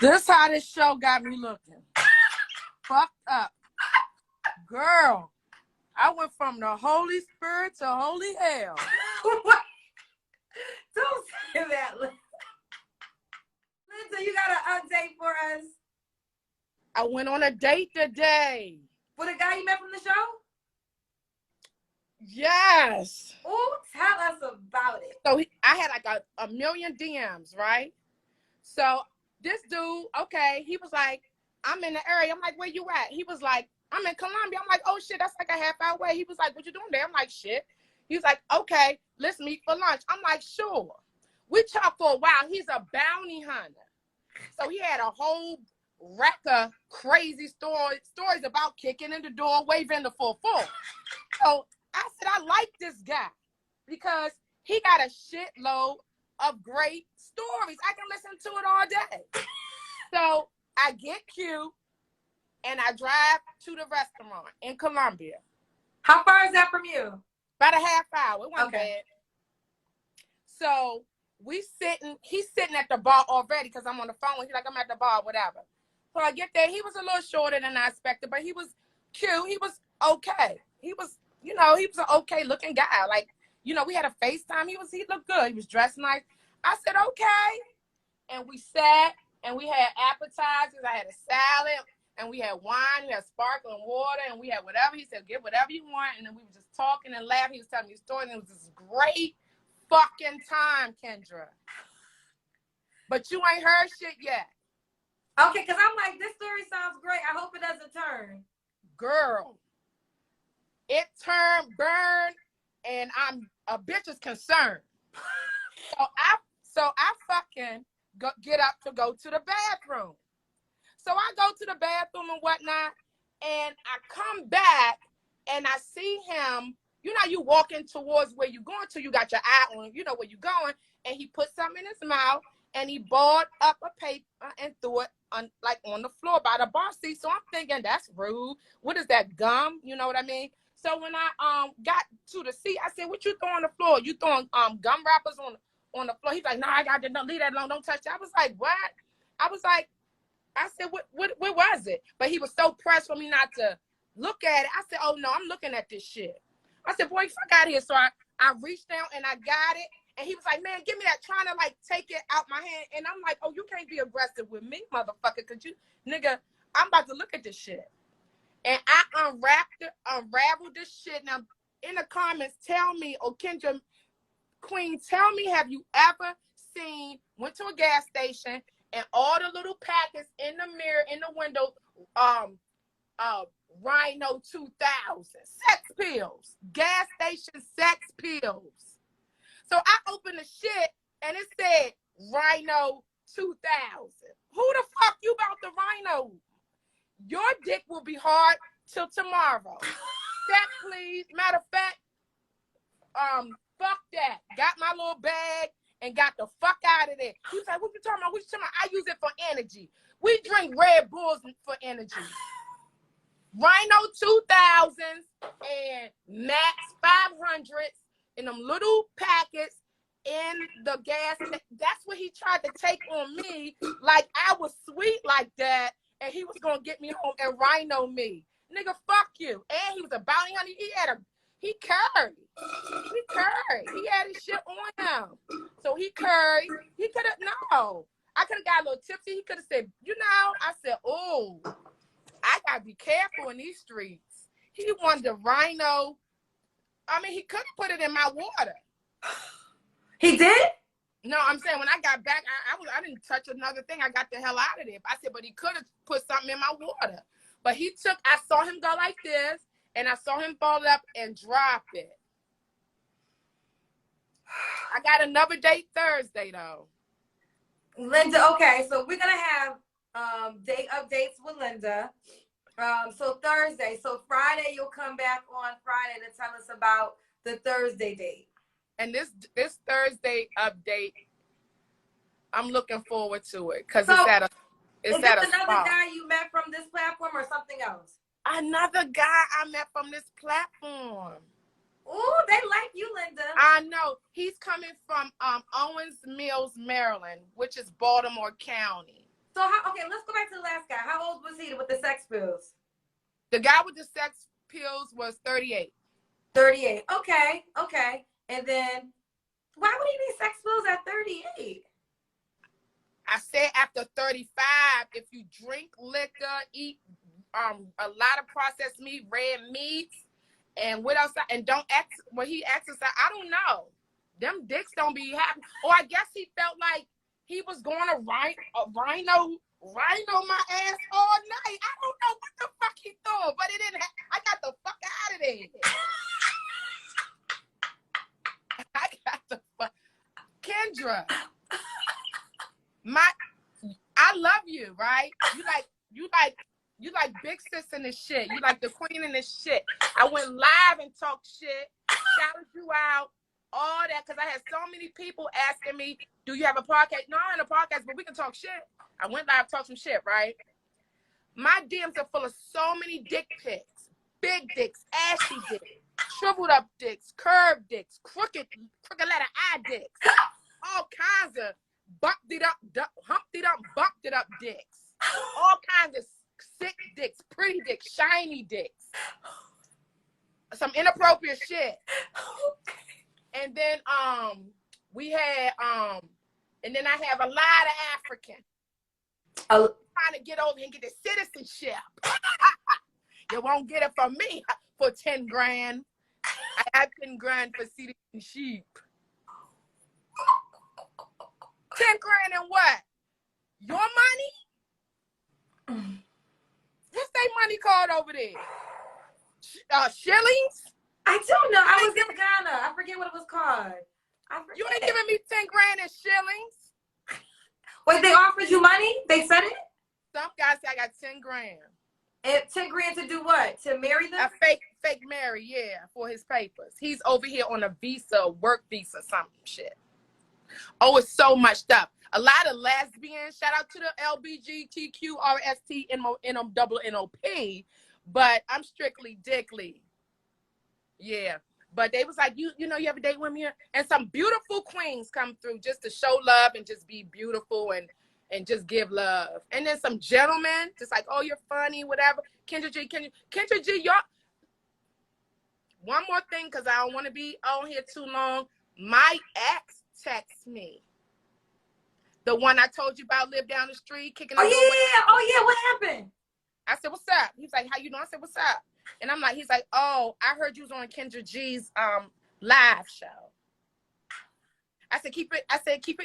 This how this show got me looking. Fucked up. Girl, I went from the Holy Spirit to holy hell. Don't say that, Linda. Linda, you got an update for us? I went on a date today. With a guy you met from the show? Yes. Oh, tell us about it. So I had like a million DMs, right? So this dude, okay, he was like, I'm in the area. I'm like, where you at? He was like, I'm in Colombia. I'm like, oh shit, that's like a half hour away. He was like, what you doing there? I'm like, shit. He was like, okay, let's meet for lunch. I'm like, sure. We talked for a while. He's a bounty hunter. So he had a whole rack of crazy stories about kicking in the door, waving the full. So I said, I like this guy because he got a shitload of great stories. I can listen to it all day. So I get cute and I drive to the restaurant in Colombia. How far is that from you? About a half hour. It wasn't Okay. bad. So he's sitting at the bar already because I'm on the phone. He's like, I'm at the bar, whatever. So I get there. He was a little shorter than I expected, but he was cute. He was okay. He was an okay looking guy. Like, we had a FaceTime. He looked good. He was dressed nice. I said, okay. And we sat and we had appetizers. I had a salad and we had wine. We had sparkling water and we had whatever. He said, get whatever you want. And then we were just talking and laughing. He was telling me stories. And it was this great fucking time, Kendra. But you ain't heard shit yet. Okay, because I'm like, this story sounds great. I hope it doesn't turn. Girl, it turned burn, and I'm a bitch is concerned. So I fucking get up to go to the bathroom. So I go to the bathroom and whatnot, and I come back and I see him. You walking towards where you're going to. You got your eye on, where you're going, and he put something in his mouth and he balled up a paper and threw it on the floor by the bar seat. So I'm thinking that's rude. What is that, gum? You know what I mean? So when I got to the seat, I said, "What you throwing on the floor? You throwing gum wrappers on the floor?" He's like, "No, I got to leave that alone. Don't touch it." I was like, "What?" I said, what was it? But he was so pressed for me not to look at it. I said, "Oh no, I'm looking at this shit." I said, "Boy, fuck out of here." So I reached down and I got it. And he was like, "Man, give me that," trying to take it out my hand. And I'm like, "Oh, you can't be aggressive with me, motherfucker, because nigga, I'm about to look at this shit." And I unraveled this shit. Now, in the comments, tell me, Kendra Queen, tell me, have you ever went to a gas station and all the little packets in the mirror, in the window, Rhino 2000, sex pills, gas station sex pills. So I opened the shit and it said Rhino 2000. Who the fuck you about the Rhino? Your dick will be hard till tomorrow. That please. Matter of fact, fuck that. Got my little bag and got the fuck out of there. He was like, "What you talking about? What you talking about?" I use it for energy. We drink Red Bulls for energy. Rhino 2000s and Max 500s in them little packets in the gas. That's what he tried to take on me. Like I was sweet like that, and he was gonna get me home and Rhino me. Nigga, fuck you. And he was a bounty hunter. He carried. He had his shit on him. So he carried. He could have, no. I could have got a little tipsy. He could have said, I said, "Oh, I gotta be careful in these streets." He wanted the Rhino. I mean, he could have put it in my water. He did? No, I'm saying when I got back, I didn't touch another thing. I got the hell out of there. I said, but he could have put something in my water. But I saw him go like this, and I saw him fold up and drop it. I got another date Thursday, though. Linda, okay, so we're going to have date updates with Linda. So Thursday. So Friday, you'll come back on Friday to tell us about the Thursday date. And this Thursday update, I'm looking forward to it because is this another guy you met from this platform or something else? Another guy I met from this platform. Ooh, they like you, Linda. I know. He's coming from Owens Mills, Maryland, which is Baltimore County. So how? Okay, let's go back to the last guy. How old was he with the sex pills? The guy with the sex pills was 38. 38. Okay, okay. And then, why would he need sex pills at 38? I said after 35, if you drink liquor, eat a lot of processed meat, red meats, and what else? And don't he exercise. I don't know. Them dicks don't be happy. Or I guess he felt like he was going to rhino my ass all night. I don't know what the fuck he thought, but it didn't. I got the fuck out of there. I got the fuck. Kendra, I love you, right? You like big sis in this shit. You like the queen in this shit. I went live and talked shit, shouted you out, all that, because I had so many people asking me, do you have a podcast? No, I'm in a podcast, but we can talk shit. I went live, talked some shit, right? My DMs are full of so many dick pics. Big dicks, ashy dicks, shriveled up dicks, curved dicks, crooked letter I dicks. All kinds of bumped it up, bumped it up dicks. All kinds of sick dicks, pretty dicks, shiny dicks. Some inappropriate shit. And then we had and then I have a lot of African trying to get over here and get the citizenship. You won't get it from me for 10 grand. I have 10 grand for citizenship. 10 grand and what? Your money? What's their money called over there? Shillings? I don't know. I was in Ghana. I forget what it was called. You ain't giving me 10 grand in shillings. Wait, they offered you money? They said it? Some guys say I got 10 grand. And 10 grand to do what? To marry them? A fake marry, yeah, for his papers. He's over here on a visa, work visa, some shit. Oh, it's so much stuff. A lot of lesbians. Shout out to the LBGTQRSTNONOP. But I'm strictly dickly. Yeah. But they was like, you know, you have a date with me? And some beautiful queens come through just to show love and just be beautiful and just give love. And then some gentlemen, just like, oh, you're funny, whatever. Kendra G, y'all. One more thing, because I don't want to be on here too long. My ex texts me. The one I told you about lived down the street, kicking the door. Oh, yeah. What happened? I said, what's up? He's like, how you doing? I said, what's up? And I'm like, he's like, oh, I heard you was on Kendra G's live show. I said, keep your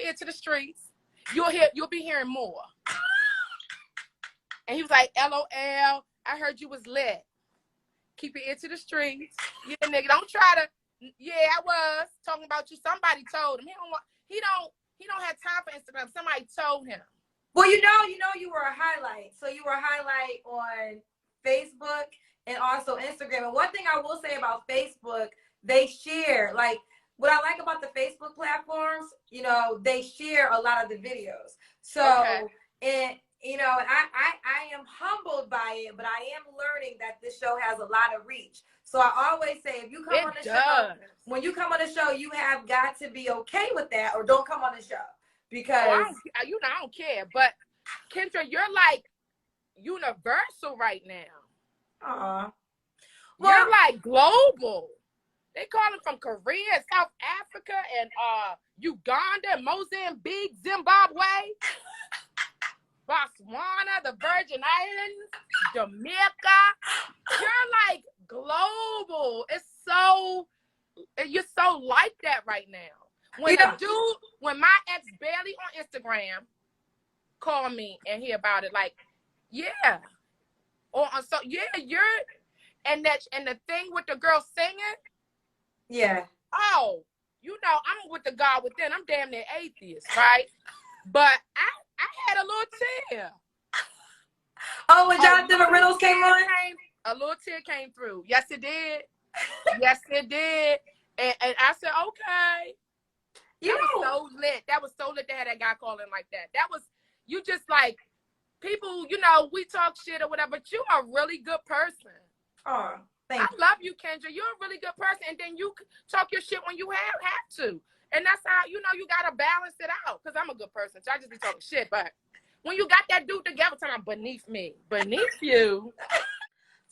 ear to the streets. You'll be hearing more. And he was like, LOL, I heard you was lit. Keep your ear to the streets. Yeah, nigga, don't try to. Yeah, I was talking about you. Somebody told him. He don't have time for Instagram. Somebody told him. Well, you know, you were a highlight. So you were a highlight on Facebook and also Instagram. And one thing I will say about Facebook, they share, like, what I like about the Facebook platforms, you know, they share a lot of the videos. So, and, you know, I am humbled by it, but I am learning that this show has a lot of reach. So I always say, if you come on the show, when you come on the show, you have got to be okay with that, or don't come on the show. Because I don't care. But Kendra, you're like universal right now. Well, you're like global. They call them from Korea, South Africa, and Uganda, Mozambique, Zimbabwe, Botswana, the Virgin Islands, Jamaica. You're like global. You're so like that right now. When my ex barely on Instagram called me and hear about it, like, yeah. And the thing with the girl singing. Yeah. Oh, you know, I'm with the God within. I'm damn near atheist, right? But I had a little tear. Oh, when Jonathan Reynolds came on? A little tear came through. Yes, it did. Yes, it did. And I said, okay. That was so lit to have that guy calling like that. That was, you just like, people, you know, we talk shit or whatever, but you are a really good person. Oh, thank you. I love you, Kendra. You're a really good person. And then you talk your shit when you have to. And that's how, you know, you got to balance it out. Because I'm a good person. So I just be talking shit. But When you got that dude together, talking about beneath me, beneath you.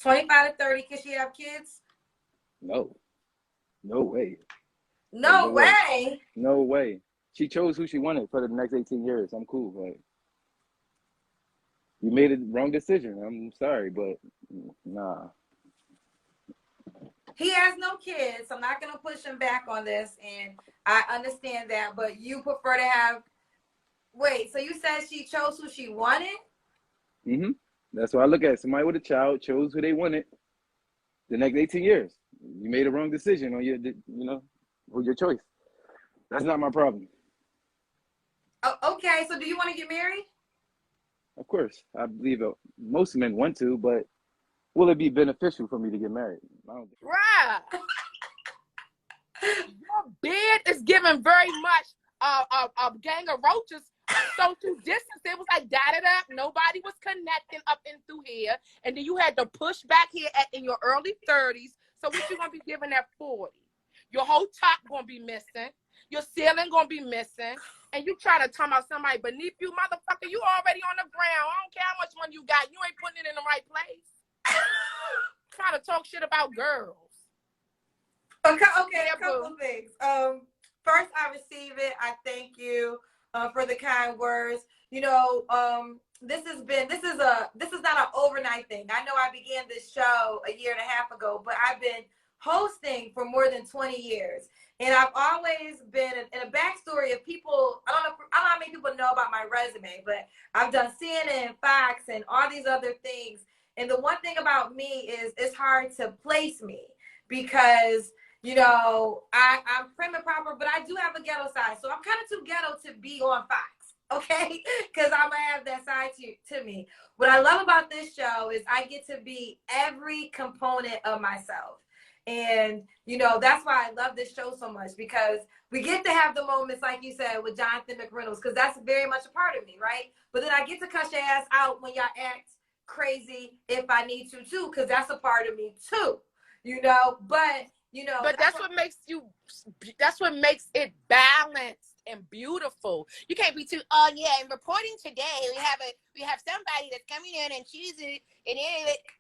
25 to 30, can she have kids? No. No way. No way. No way. She chose who she wanted for the next 18 years. I'm cool. Like, you made a wrong decision. I'm sorry, but nah. He has no kids. So I'm not going to push him back on this. And I understand that. But you prefer to have. Wait, so you said she chose who she wanted? Mm-hmm. That's what I look at. Somebody with a child chose who they wanted the next 18 years. You made a wrong decision on your choice. That's not my problem. Oh, okay. So do you want to get married? Of course. I believe most men want to, but will it be beneficial for me to get married? I don't think. Right. Your beard is giving very much a gang of roaches. Social distance. It was like dotted up. Nobody was connecting up and through here. And then you had to push back here in your early 30s. So what you gonna be giving at 40? Your whole top gonna be missing. Your ceiling gonna be missing. And you try to talk about somebody beneath you, motherfucker. You already on the ground. I don't care how much money you got. You ain't putting it in the right place. Trying to talk shit about girls. Okay, a couple of things. First, I receive it. I thank you for the kind words. You know, this is not an overnight thing. I know I began this show a year and a half ago, but I've been hosting for more than 20 years. And I've always been in a backstory of people. I don't know how many people know about my resume, but I've done CNN, Fox, and all these other things. And the one thing about me is it's hard to place me because, you know, I'm prim and proper, but I do have a ghetto side. So I'm kind of too ghetto to be on Fox, okay? Because I'm going to have that side to me. What I love about this show is I get to be every component of myself. And, you know, that's why I love this show so much, because we get to have the moments, like you said, with Jonathan McReynolds, because that's very much a part of me, right? But then I get to cuss your ass out when y'all act crazy if I need to, too, because that's a part of me, too, you know? But, you know. But that's what makes it balanced and beautiful. You can't be too, oh, yeah, and reporting today, we have somebody that's coming in and choosing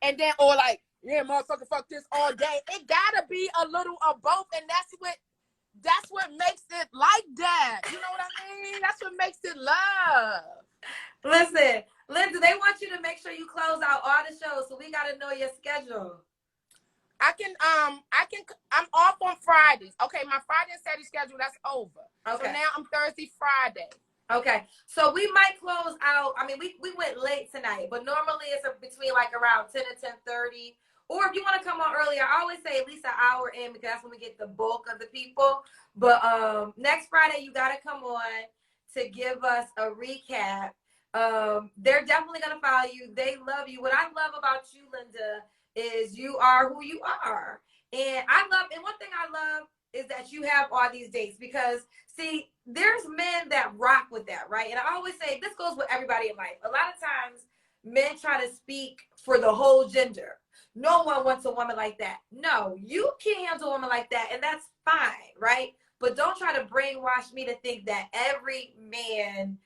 and then, or like, yeah, motherfucker, fuck this all day. It gotta be a little of both, and that's what makes it like that. You know what I mean? That's what makes it love. Listen, Linda, they want you to make sure you close out all the shows, so we gotta know your schedule. I'm off on Fridays. Okay, my Friday and Saturday schedule, that's over. Okay. So now I'm Thursday, Friday. Okay, so we might close out. I mean, we went late tonight, but normally it's between like around 10 and 10:30. Or if you want to come on earlier, I always say at least an hour in, because that's when we get the bulk of the people. But next Friday, you got to come on to give us a recap. They're definitely going to follow you. They love you. What I love about you, Linda, is you are who you are. And one thing I love is that you have all these dates, because, see, there's men that rock with that, right? And I always say, this goes with everybody in life. A lot of times, men try to speak for the whole gender. No one wants a woman like that. No, you can't handle a woman like that, and that's fine, right? But don't try to brainwash me to think that every man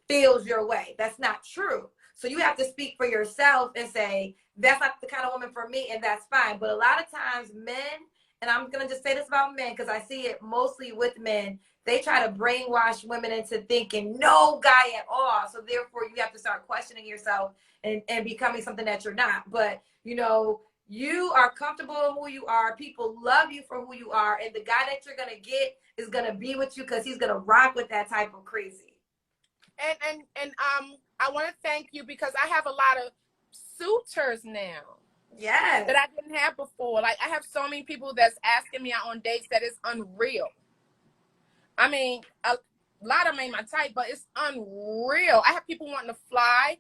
feels your way. That's not true. So you have to speak for yourself and say, that's not the kind of woman for me, and that's fine. But a lot of times men, and I'm going to just say this about men because I see it mostly with men, they try to brainwash women into thinking no guy at all. So therefore, you have to start questioning yourself and becoming something that you're not. But, you know, you are comfortable in who you are. People love you for who you are. And the guy that you're going to get is going to be with you because he's going to rock with that type of crazy. And I want to thank you, because I have a lot of suitors now. Yes. That I didn't have before. Like, I have so many people that's asking me out on dates that is unreal. I mean, a lot of them ain't my type, but it's unreal. I have people wanting to fly.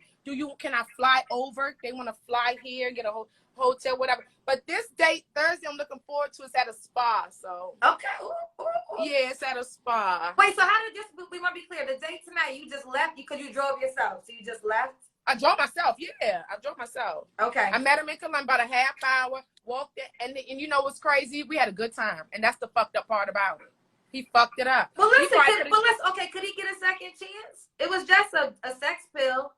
Can I fly over? They want to fly here, get a hotel, whatever. But this date, Thursday, I'm looking forward to, is at a spa. So okay. Ooh. Yeah, it's at a spa. Wait, so how did this? We want to be clear. The date tonight, you just left because you drove yourself. So you just left. I drove myself. Yeah, I drove myself. Okay. I met him in Columbus about a half hour. Walked it, and you know what's crazy? We had a good time, and that's the fucked up part about it. He fucked it up. Well, listen. Could he get a second chance? It was just a sex pill.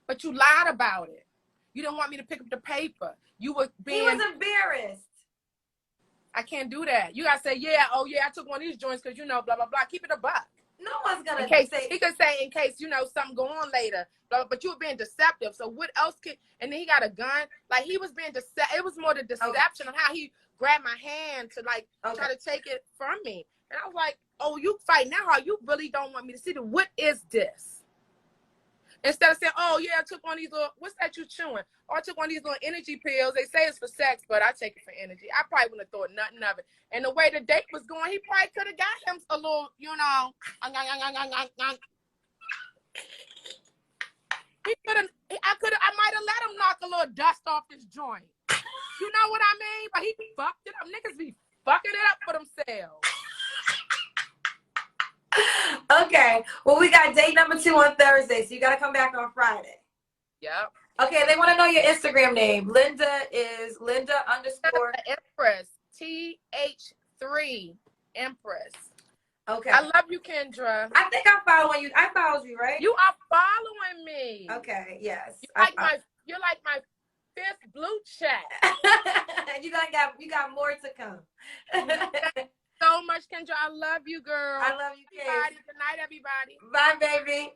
but you lied about it. You didn't want me to pick up the paper. You were being. He was embarrassed. I can't do that. You gotta say, yeah, oh yeah, I took one of these joints because blah blah blah. Keep it a buck. No one's gonna say. He could say in case something go on later. But you were being deceptive. So what else could? And then he got a gun. Like he was being deceptive. It was more the deception of how he grabbed my hand to try to take it from me. And I was like, oh, you fight now? How you really don't want me to see the? What is this? Instead of saying, oh, yeah, I took one of these little, what's that you chewing? Or I took one of these little energy pills. They say it's for sex, but I take it for energy. I probably wouldn't have thought nothing of it. And the way the date was going, he probably could have got him a little, he could have, I might have let him knock a little dust off his joint. You know what I mean? But he fucked it up. Niggas be fucking it up for themselves. Okay. Well, we got date number 2 on Thursday, so you got to come back on Friday. Yep. Okay, they want to know your Instagram name. Linda is Linda _ Empress. TH3 Empress. Okay. I love you, Kendra. I think I'm following you. I followed you, right? You are following me. Okay, yes. You're like my 5th blue check. you got more to come. So much, Kendra. I love you, girl. I love you, Kate. Good night, everybody. Bye, baby.